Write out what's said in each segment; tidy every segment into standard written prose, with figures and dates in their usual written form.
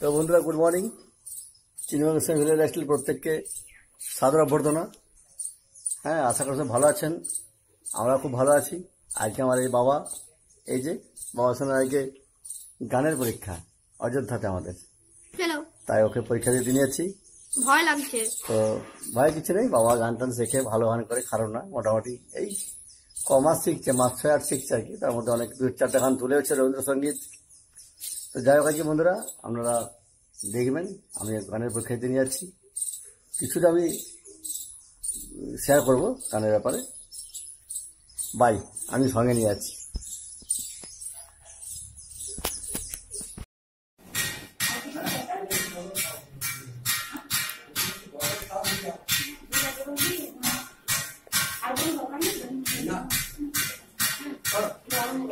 তো বন্ধুরা, good morning. চিনবাংলা village lifestyle প্রত্যেককে সাদর অভ্যর্থনা। হ্যাঁ, আশা করছি ভালো আছেন। আমরা খুব ভালো আছি। আজকে আমার এই বাবা, এই যে বাবার সঙ্গে আজকে গানের পরীক্ষা অযোধ্যাতে আমাদের, তাই ওকে পরীক্ষা দিতে নিয়েছি। ভয় লাগছে তো ভয় কিছু নেই, বাবা গান টান শেখে, ভালো গান করে, খারাপ না, মোটামুটি এই কমাস শিখছে, মাস 6-8 শিখছে আর কি। তার মধ্যে অনেক 2-4টা গান তুলেওছে রবীন্দ্রসঙ্গীত। তো যাই হোক, আজকে বন্ধুরা আপনারা দেখবেন আমি গানের পরীক্ষা দিতে নিয়ে যাচ্ছি। কিছুটা আমি শেয়ার করবো গানের ব্যাপারে। বাই, আমি সঙ্গে নিয়ে যাচ্ছি।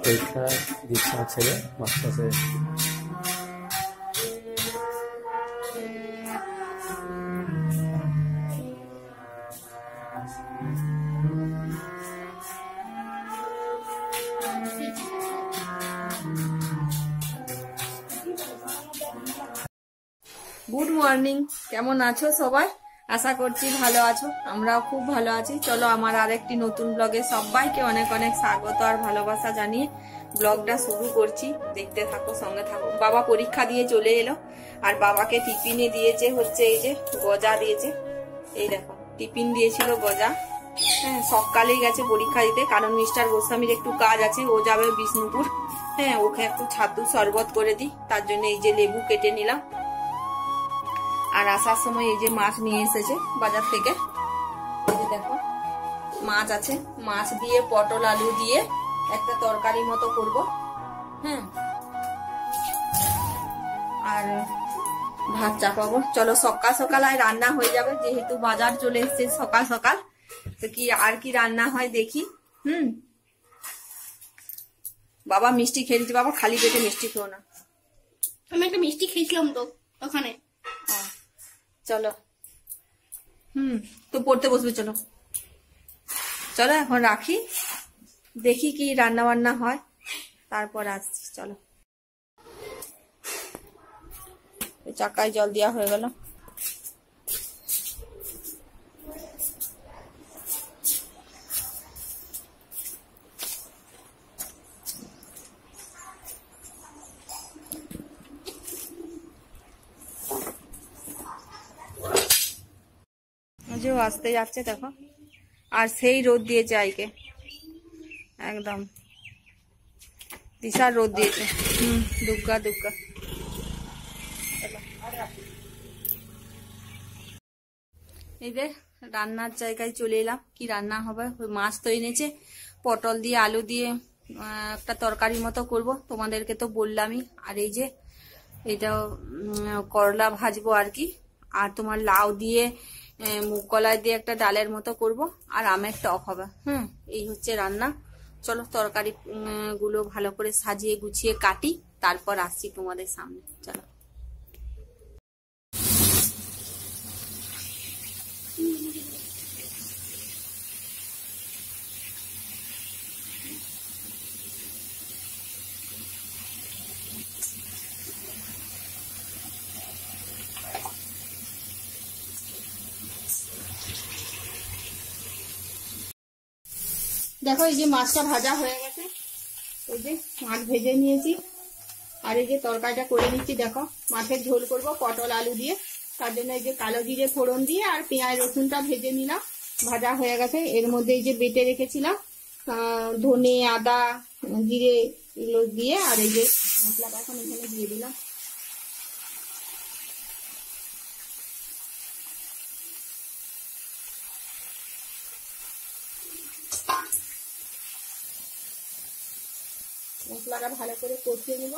পরীক্ষা দিচ্ছে আমার ছেলে মাস্টার্সে। গুড মর্নিং, কেমন আছো সবাই? আশা করছি ভালো আছো, আমরাও খুব ভালো আছি। চলো আমার আরেকটি নতুন ব্লগে সবাইকে অনেক অনেক স্বাগত আর ভালোবাসা জানিয়ে ব্লগটা শুরু করছি। দেখতে থাকো, সঙ্গে থাকো। বাবা পরীক্ষা দিয়ে চলে এলো আর বাবাকে টিফিনে দিয়েছে হচ্ছে এই যে গজা দিয়েছে। এই দেখো, টিফিন দিয়েছিল গজা। হ্যাঁ, সকালেই গেছে পরীক্ষা দিতে, কারণ মিস্টার গোস্বামীর একটু কাজ আছে, ও যাবে বিষ্ণুপুর। হ্যাঁ, ওকে একটু ছাতু শরবত করে দিই, তার জন্য এই যে লেবু কেটে নিলাম। আর আসার সময় এই যে মাছ নিয়ে এসেছে বাজার থেকে। এই যে দেখো মাছ আছে, মাছ দিয়ে পটল আলু দিয়ে একটা তরকারি মতো করব। হ্যাঁ, আর ভাত চাপাবো। চলো সকাল সকাল আর রান্না হয়ে যাবে, যেহেতু বাজার চলে এসছে সকাল সকাল। তো কি আর কি রান্না হয় দেখি। বাবা মিষ্টি খেয়ে দিচ্ছে। বাবা খালি পেটে মিষ্টি খেও না। আমি একটা মিষ্টি খেয়েছিলাম তো ওখানে। চলো, তো পড়তে বসবে। চলো চলো, এখন রাখি, দেখি কি রান্না বান্না হয়, তারপর আসছি। চলো, চাকায় জল দেওয়া হয়ে গেল। যে আসতে যাচ্ছে দেখো, আর সেই রোদ দিয়েছে আইকে, একদম বিশাল রোদ দিয়েছে। দুগ্গা দুগ্গা। এই যে রান্নার জায়গায় চলে এলাম। কি রান্না হবে, ওই মাছ তো এনেছে, পটল দিয়ে আলু দিয়ে একটা তরকারি মতো করব, তোমাদেরকে তো বললামই। আর এই যে এটা করলা ভাজবো আর কি। আর তোমার লাউ দিয়ে মুগ কলাই দিয়ে একটা ডালের মতো করব, আর আমের টক হবে। এই হচ্ছে রান্না। চলো তরকারি গুলো ভালো করে সাজিয়ে গুছিয়ে কাটি, তারপর আসছি তোমাদের সামনে। চলো। দেখো এই যে মাছটা ভাজা হয়ে গেছে, ওই যে মাছ ভেজে নিয়েছি, আর এই যে তরকারিটা করে নিচ্ছি। দেখো মাছের ঝোল করব পটল আলু দিয়ে, তার জন্য এই যে কালো জিরে ফোড়ন দিয়ে আর পেঁয়াজ রসুনটা ভেজে নিলাম। ভাজা হয়ে গেছে। এর মধ্যে এই যে বেটে রেখেছিলাম ধনে আদা জিরে এগুলো দিয়ে, আর এই যে মশলাটা এখন এখানে দিয়ে দিলাম। মশলাটা ভালো করে কষিয়ে নিব।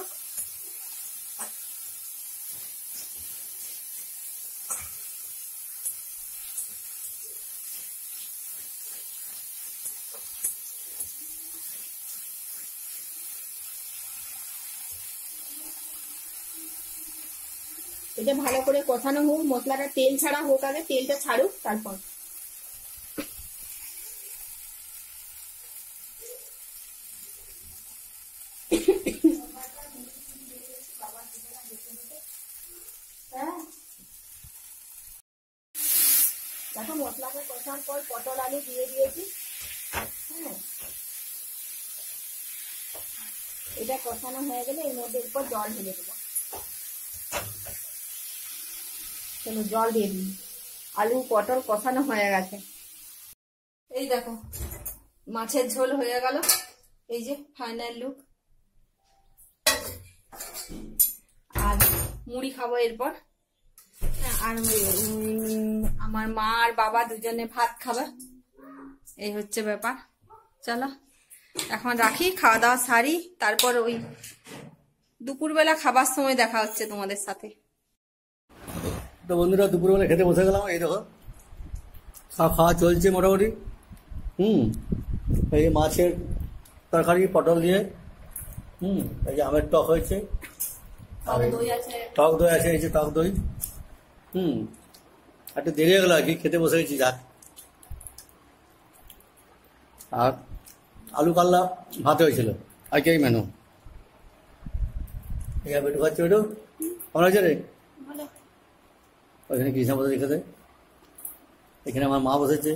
এটা ভালো করে কষানো হোক, মশলাটা তেল ছাড়া হোক, আগে তেলটা ছাড়ুক তারপর। দেখো মশলাটা কষার পর পটল আলু দিয়ে দিয়েছি। হ্যাঁ, এটা কষানো হয়ে গেলে এর মধ্যে এরপর জল ঢেলে দেবো। চলো জল দিয়ে দিই। আলু পটল কষানো হয়ে গেছে। এই দেখো মাছের ঝোল হয়ে গেল। এই যে ফাইনাল লুক। আর মুড়ি খাবো এরপর। আর আমার মা আর বাবা দুজনে ভাত খাবে। এই হচ্ছে ব্যাপার। চলো এখন রাখি, খাওয়া দাওয়া সারি, তারপর ওই দুপুরবেলা খাবার সময় দেখা হচ্ছে তোমাদের সাথে। তো বন্ধুরা দুপুরবেলা খেতে বসে গেলাম। এই দেখো খাওয়া চলছে মোটামুটি। এই মাছের তরকারি পটল দিয়ে। এই যে আমের টক হয়েছে, আর টক দই আছে। এই যে টক দই। একটু দেরি হয়ে গেল আর কি, খেতে বসে গেছি। যাক, আর আলু কাল্লা ভাত হয়েছিল আজকে এই মেনু। এই বেটু খাচ্ছে। বেটু কেমন হয়েছে রে? ওইখানে কৃষ্ণা বসে খেতে। এখানে আমার মা বসেছে।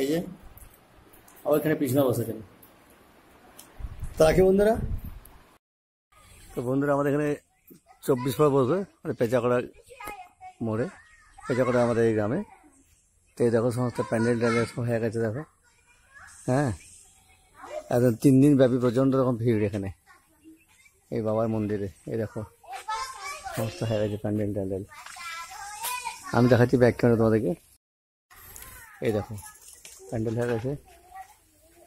এই যে আবার এখানে পিছনা বসেছেন। তো রাখি বন্ধুরা। তো বন্ধুরা আমাদের এখানে 24 পর বসবে, মানে পেঁচাকড়া মোড়ে। পেঁচাকড়া আমাদের এই গ্রামে। তো এই দেখো সমস্ত প্যান্ডেল ট্যান্ডেল সব হয়ে গেছে দেখো। হ্যাঁ, একদম 3 দিন ব্যাপী প্রচণ্ড রকম ভিড় এখানে এই বাবার মন্দিরে। এই দেখো সমস্ত হয়ে গেছে প্যান্ডেল ট্যান্ডেল। আমি দেখাচ্ছি ব্যাক ক্যামেরা তোমাদেরকে। এই দেখো প্যান্ডেল হয়ে গেছে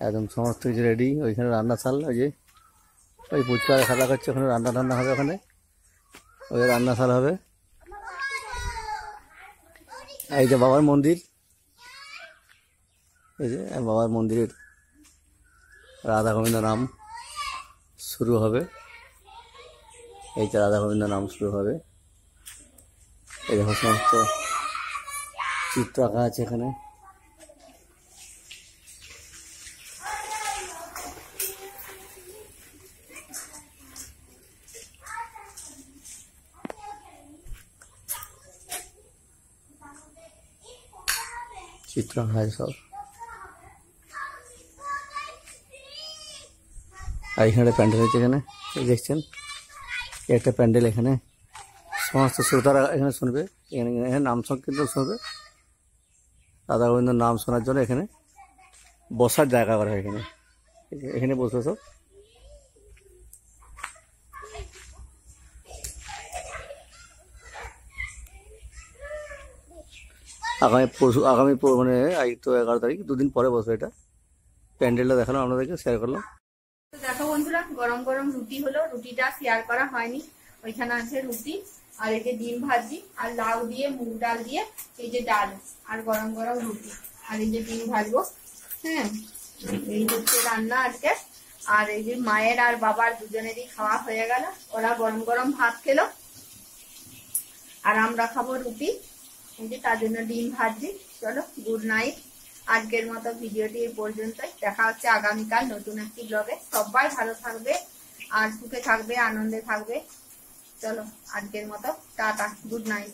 একদম, সমস্ত কিছু রেডি। ওইখানে রান্নাশাল, ওই যে ওই পুচকা খেলা করছে, ওখানে রান্না টান্না হবে। ওখানে ওই রান্নাশাল হবে। এই যে বাবার মন্দির, এই যে বাবার মন্দিরের রাধা গোবিন্দ নাম শুরু হবে। এই যে রাধা গোবিন্দ নাম শুরু হবে। এই দেখো সমস্ত চিত্র আঁকা আছে এখানে। চিত্র আঁকা আছে সব। আর এখানে প্যান্ডেল হয়েছে এখানে, এই দেখছেন একটা প্যান্ডেল। এখানে সমস্ত শ্রোতারা এখানে শুনবে। এখানে নাম সংকীর্তন শুনবে। রাধা গোবিন্দর নাম শোনার জন্য এখানে বসার জায়গা করা হয়। এখানে এখানে বসবে সব। আগামী মানে আজ তো 11 তারিখ, 2 দিন পরে বসবে এটা। প্যান্ডেলটা দেখালাম আপনাদেরকে, শেয়ার করলাম। দেখো বন্ধুরা গরম গরম রুটি হলো। রুটিটা শেয়ার করা হয়নি। ওইখানে আছে রুটি, আর এই যে ডিম ভাজি, আর লাউ দিয়ে মুগ ডাল দিয়ে এই যে ডাল, আর গরম গরম রুটি, আর এই যে ডিম ভাজবো। হ্যাঁ, এই হচ্ছে রান্না আজকে। আর এই যে মায়ের আর বাবার দুজনেরই খাওয়া হয়ে গেল। ওরা গরম গরম ভাত খেলো, আর আমরা খাবো রুটি। এই যে তার জন্য ডিম ভাজি। চলো গুড নাইট। আজকের মতো ভিডিওটি এই পর্যন্তই। দেখা হচ্ছে আগামীকাল নতুন একটি ব্লগে। সবাই ভালো থাকবে আর সুখে থাকবে, আনন্দে থাকবে। চলো আজকের মতো টাটা, গুড নাইট।